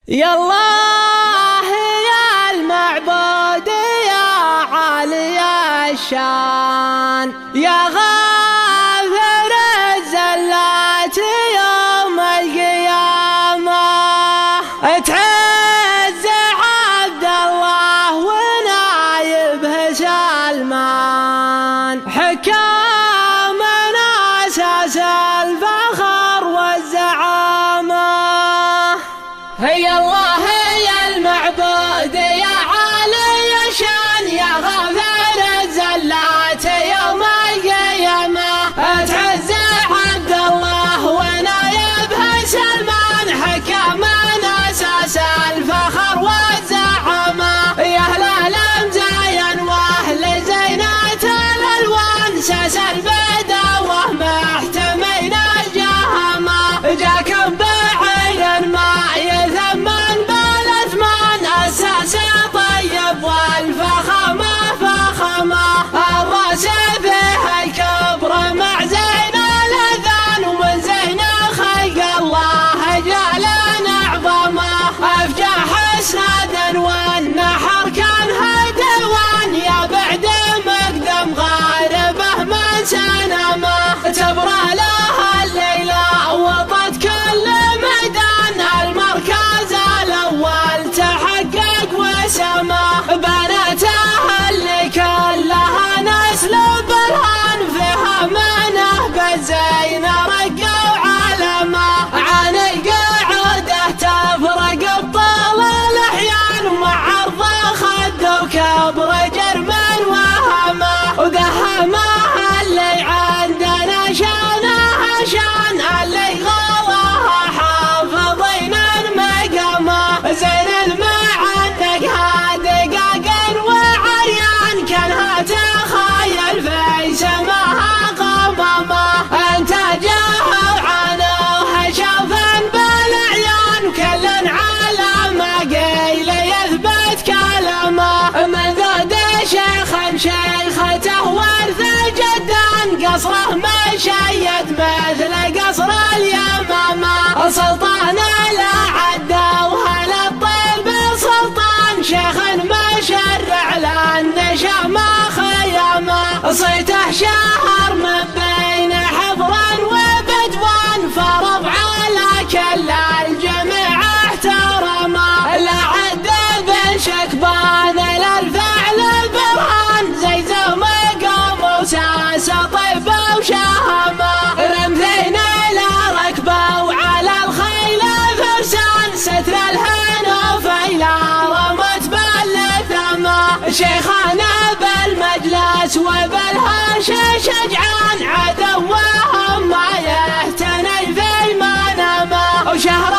يا الله يا المعبود يا عالي الشان يا غافر الزلات يوم القيامة تعز عبد الله ونايبه سلمان حكامنا أساس الفخر والزعامة. يا الله يا المعبود يا عالي الشان يا غافر الزلات يوم القيامة تعز عبد الله ونايبه سلمان حكامنا أساس الفخر والزعامة. يا أهل الأمزاين وأهل زينات الألوان ساس البداوة محتمين الجهامة جاكم بعين ما يثمن بالاثمان أساس طيب والفخامة فخامة الراس فيه الكبر مع زين الأذان ومن زين خلق الله جعلنا عظمه أفجح اسناد والنحر كان هدوان يا بعد مقدم غاربه من سنمه تبرى لها الليلة وطت كل ميدان المركز الأول تحقق وسمه بناتها اللي كلها نسل برهان فيها منه بالزين رقوا علمه عن القعوده تفرق بطول الأحيان ومع عرض خد وكبر جرم وهمه وذهمه اللي عندنا شانها شان اللي غلاها حافظين المقامه زين المعنق دقاق وعريان كانها تخيل في سماها قمامه انت جاهر عنوها شافا بالعيان كل على ما قيل يثبت كلامه من ذود شيخا شيخته ورث جدا قصره مشيد مثل قصر اليمامة سلطان الأعداء وهل الطيب سلطان شيخ مشرع للنشا ما خيامه صيته شهر من بين حفر وبدوان فرض على كل الجميع احترمه لا عد بن شكبان للفعل برهان زي مقام وساس طيب وشهامه رمثين الى ركبه وعلى الخيل فرسان ستر الهنوف الى رمت بالثمه شيخنا بالمجلس وبالهاش شجعان عدوهم ما يهتني في منامه وشهر